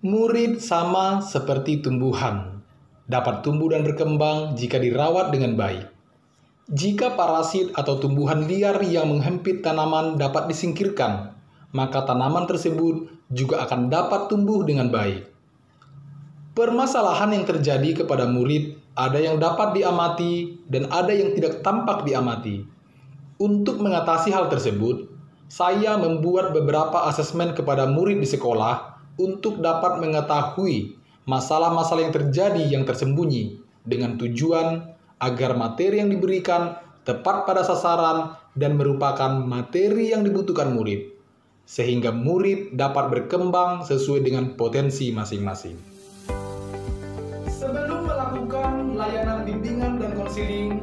Murid sama seperti tumbuhan, dapat tumbuh dan berkembang jika dirawat dengan baik. Jika parasit atau tumbuhan liar yang menghempit tanaman dapat disingkirkan, maka tanaman tersebut juga akan dapat tumbuh dengan baik. Permasalahan yang terjadi kepada murid ada yang dapat diamati dan ada yang tidak tampak diamati. Untuk mengatasi hal tersebut, saya membuat beberapa asesmen kepada murid di sekolah untuk dapat mengetahui masalah-masalah yang terjadi yang tersembunyi dengan tujuan agar materi yang diberikan tepat pada sasaran dan merupakan materi yang dibutuhkan murid, sehingga murid dapat berkembang sesuai dengan potensi masing-masing. Sebelum melakukan layanan bimbingan dan konseling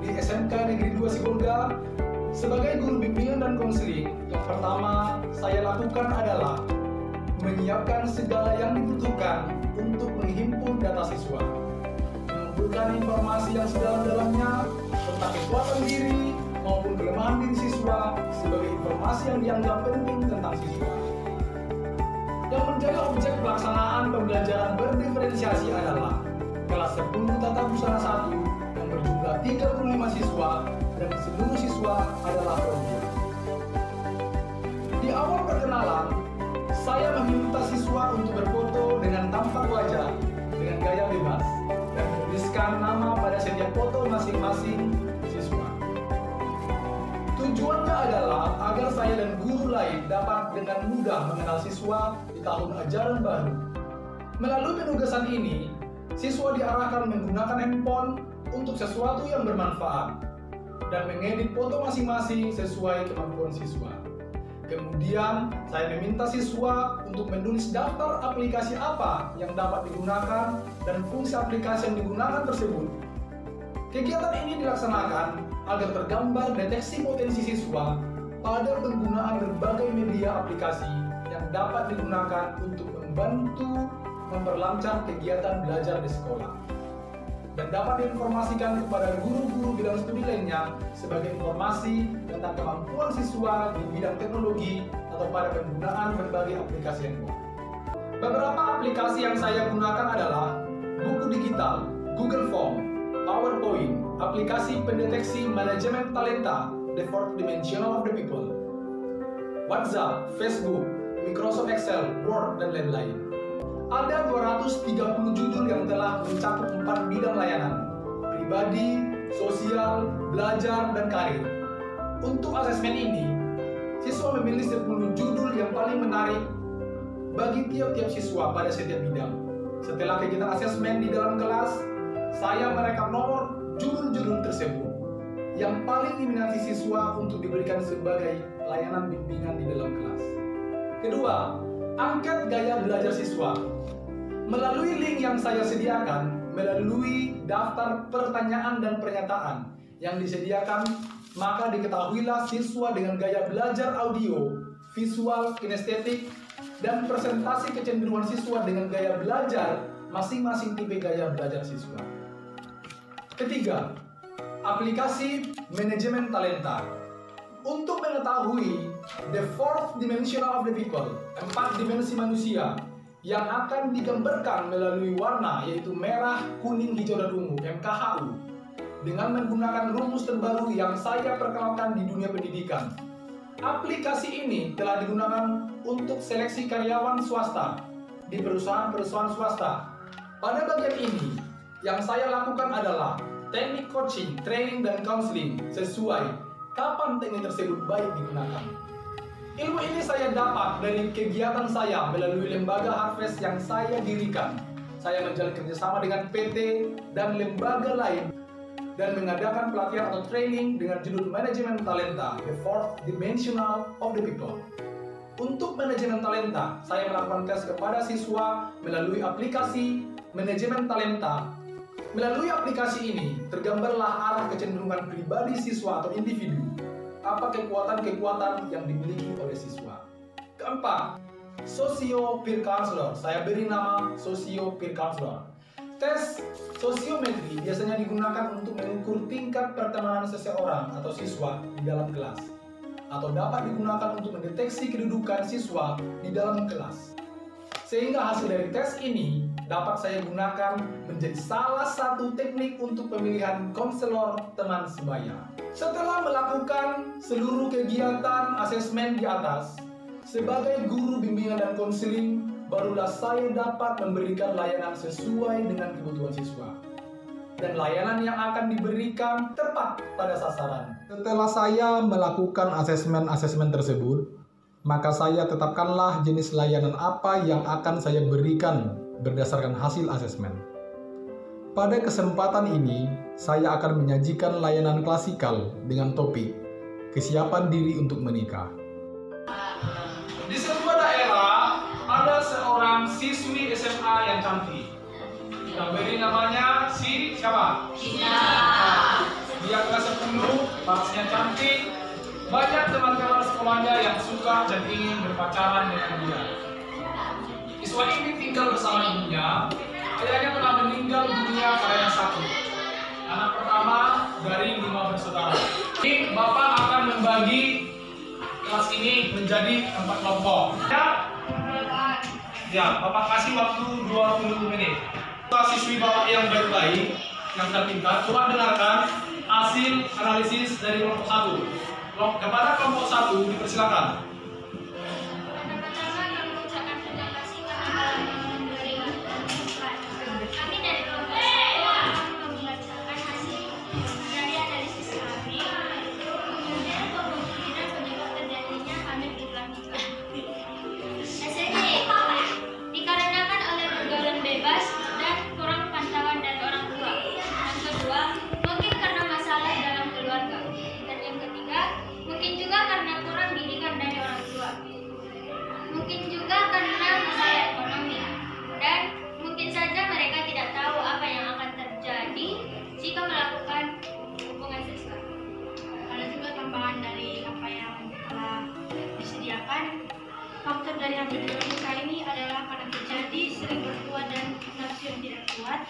di SMK Negeri 2 Sibolga, sebagai guru bimbingan dan konseling, yang pertama saya lakukan adalah menyiapkan segala yang dibutuhkan untuk menghimpun data siswa, mengumpulkan informasi yang sedalam-dalamnya tentang kekuatan diri maupun kelemahan diri siswa sebagai informasi yang dianggap penting tentang siswa. Yang menjadi objek pelaksanaan pembelajaran berdiferensiasi adalah kelas 10 tata busana 1 yang berjumlah 35 siswa dan seluruh siswa adalah perempuan. Di awal perkenalan, saya meminta siswa untuk berfoto dengan tampak wajah dengan gaya bebas dan menuliskan nama pada setiap foto masing-masing siswa. Tujuannya adalah agar saya dan guru lain dapat dengan mudah mengenal siswa di tahun ajaran baru. Melalui penugasan ini, siswa diarahkan menggunakan handphone untuk sesuatu yang bermanfaat dan mengedit foto masing-masing sesuai kemampuan siswa. Kemudian, saya meminta siswa untuk menulis daftar aplikasi apa yang dapat digunakan dan fungsi aplikasi yang digunakan tersebut. Kegiatan ini dilaksanakan agar tergambar deteksi potensi siswa pada penggunaan berbagai media aplikasi yang dapat digunakan untuk membantu memperlancar kegiatan belajar di sekolah, dan dapat diinformasikan kepada guru-guru bidang studi lainnya sebagai informasi tentang kemampuan siswa di bidang teknologi atau pada penggunaan berbagai aplikasi handphone. Beberapa aplikasi yang saya gunakan adalah buku digital, Google Form, PowerPoint, aplikasi pendeteksi manajemen talenta, The Fourth Dimensional of the People, WhatsApp, Facebook, Microsoft Excel, Word, dan lain-lain. Ada 230 judul yang telah mencakup 4 bidang layanan: pribadi, sosial, belajar, dan karir. Untuk asesmen ini, siswa memilih 10 judul yang paling menarik bagi tiap-tiap siswa pada setiap bidang. Setelah kegiatan asesmen di dalam kelas, saya merekap nomor judul-judul tersebut yang paling diminati siswa untuk diberikan sebagai layanan bimbingan di dalam kelas. Kedua, angket gaya belajar siswa. Melalui link yang saya sediakan, melalui daftar pertanyaan dan pernyataan yang disediakan, maka diketahuilah siswa dengan gaya belajar audio, visual, kinestetik, dan presentasi kecenderungan siswa dengan gaya belajar masing-masing tipe gaya belajar siswa. Ketiga, aplikasi manajemen talenta. Untuk mengetahui the fourth dimensional of the people, 4 dimensi manusia yang akan digambarkan melalui warna yaitu merah, kuning, hijau, dan ungu, MKHU, dengan menggunakan rumus terbaru yang saya perkenalkan di dunia pendidikan. Aplikasi ini telah digunakan untuk seleksi karyawan swasta di perusahaan-perusahaan swasta. Pada bagian ini, yang saya lakukan adalah teknik coaching, training, dan counseling sesuai kapan teknik tersebut baik digunakan. Ilmu ini saya dapat dari kegiatan saya melalui lembaga Harvest yang saya dirikan. Saya menjalin kerjasama dengan PT dan lembaga lain dan mengadakan pelatihan atau training dengan judul Manajemen Talenta, The Fourth Dimensional of the People. Untuk manajemen talenta, saya melakukan tes kepada siswa melalui aplikasi Manajemen Talenta. Melalui aplikasi ini, tergambarlah arah kecenderungan pribadi siswa atau individu. Apa kekuatan-kekuatan yang dimiliki oleh siswa. Keempat, Socio Peer Counselor. Saya beri nama Socio Peer Counselor. Tes sosiometri biasanya digunakan untuk mengukur tingkat pertemanan seseorang atau siswa di dalam kelas, atau dapat digunakan untuk mendeteksi kedudukan siswa di dalam kelas. Sehingga hasil dari tes ini dapat saya gunakan menjadi salah satu teknik untuk pemilihan konselor teman sebaya. Setelah melakukan seluruh kegiatan asesmen di atas, sebagai guru bimbingan dan konseling, barulah saya dapat memberikan layanan sesuai dengan kebutuhan siswa. Dan layanan yang akan diberikan tepat pada sasaran. Setelah saya melakukan asesmen tersebut, maka saya tetapkanlah jenis layanan apa yang akan saya berikan berdasarkan hasil asesmen. Pada kesempatan ini, saya akan menyajikan layanan klasikal dengan topik kesiapan diri untuk menikah. Di sebuah daerah, ada seorang siswi SMA yang cantik. Kita beri namanya siapa? Gina. Dia kelas 10, parasnya cantik. Banyak teman-teman sekolahnya yang suka dan ingin berpacaran dengan dia. Siswa ini tinggal bersama ibunya. Ayahnya telah meninggal dunia karena sakit. Anak pertama dari 5 bersaudara. Ini Bapak akan membagi kelas ini menjadi 4 kelompok. Ya, Bapak kasih waktu 20 menit. Siswi Bapak yang baik-baik, yang terpintar, coba dengarkan hasil analisis dari kelompok 1. Kepada kelompok 1 dipersilakan. Kami dari kelompok 1 akan membacakan hasil dari analisis kami. Kemudian kemungkinan penyebab terjadinya hamil di pernikahan. Dikarenakan oleh pergaulan bebas dan kurang pantauan dari orang tua. Yang kedua, mungkin karena masalah dalam keluarga. Dan yang ketiga, mungkin juga karena kurang didikan dari orang tua. Mungkin juga karena masalah ekonomi. Dan mungkin saja mereka tidak tahu apa yang akan terjadi jika melakukan hubungan seksual. Ada juga tambahan dari apa yang telah disediakan. Faktor dari hamil di pernikahan ini adalah karena terjadi sering bertua dan nafsu yang tidak kuat,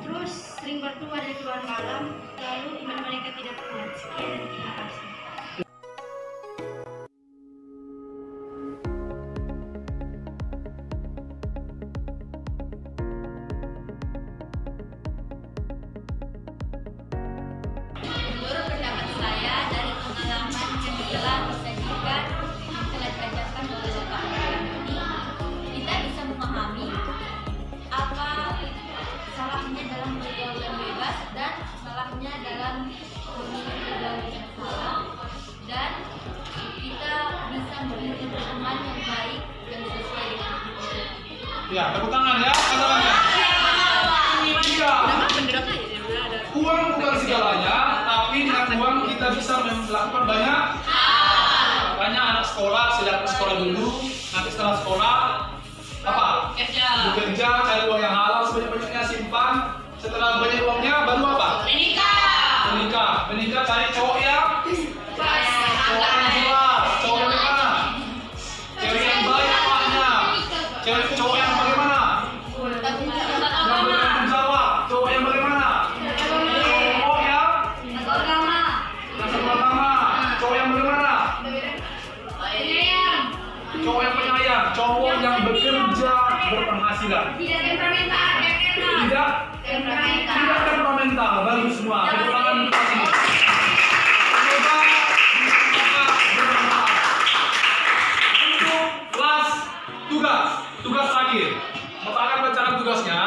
terus sering bertua dan keluar malam, lalu iman mereka tidak kuat. Sekian dan terima kasih. Menurut pendapat saya, dari pengalaman yang telah disajikan, telah diajarkan oleh Bapak ini, kita bisa memahami apa salahnya dalam pergaulan bebas dan salahnya dalam memilih pergaulan yang salah, dan kita bisa memilih teman yang baik dan sesuai dengan kita. Ya, tepuk tangan ya, katakannya. Iya. Uang bukan segalanya, tapi dengan uang kita bisa melakukan banyak. Banyak anak sekolah, sedang sekolah dulu, nanti setelah sekolah apa? Bekerja, cari uang yang halal sebanyak-banyaknya, simpan. Setelah banyak uangnya, baru apa? Menikah, cari cowok yang jelas, cowok yang bagaimana? Cewek yang baik apanya? Cowok yang bagaimana? Yang bertanggung jawab, cowok yang bagaimana? Cowok yang beragama, cowok yang bagaimana? Cowok yang penyayang, cowok yang bekerja berpenghasilan. Tidak temperamental, bagus semua. Tepuk tangan untuk sini. Coba bermanfaat. Untuk kelas tugas terakhir. Bapak akan bacakan tugasnya.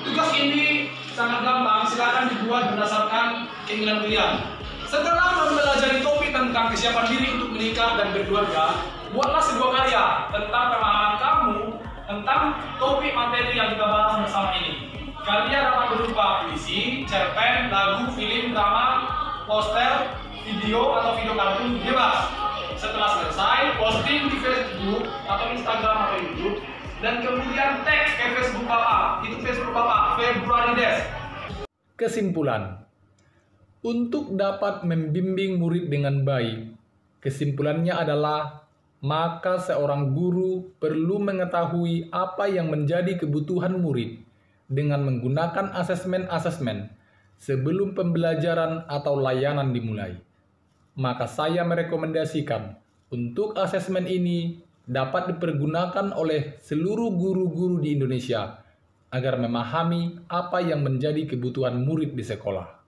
Tugas ini sangat gampang, silakan dibuat berdasarkan keinginan kalian. Setelah mempelajari topik tentang kesiapan diri untuk menikah dan berkeluarga, buatlah sebuah karya tentang pemahaman kamu tentang topik materi yang kita bahas bersama ini. Karya dapat berupa puisi, cerpen, lagu, film, drama, poster, video atau video kartun bebas. Setelah selesai, posting di Facebook atau Instagram atau YouTube, dan kemudian tag ke Facebook Bapak. Itu Facebook Bapak, Februari Des. Kesimpulan. Untuk dapat membimbing murid dengan baik, kesimpulannya adalah maka seorang guru perlu mengetahui apa yang menjadi kebutuhan murid dengan menggunakan asesmen-asesmen sebelum pembelajaran atau layanan dimulai. Maka saya merekomendasikan untuk asesmen ini dapat dipergunakan oleh seluruh guru-guru di Indonesia agar memahami apa yang menjadi kebutuhan murid di sekolah.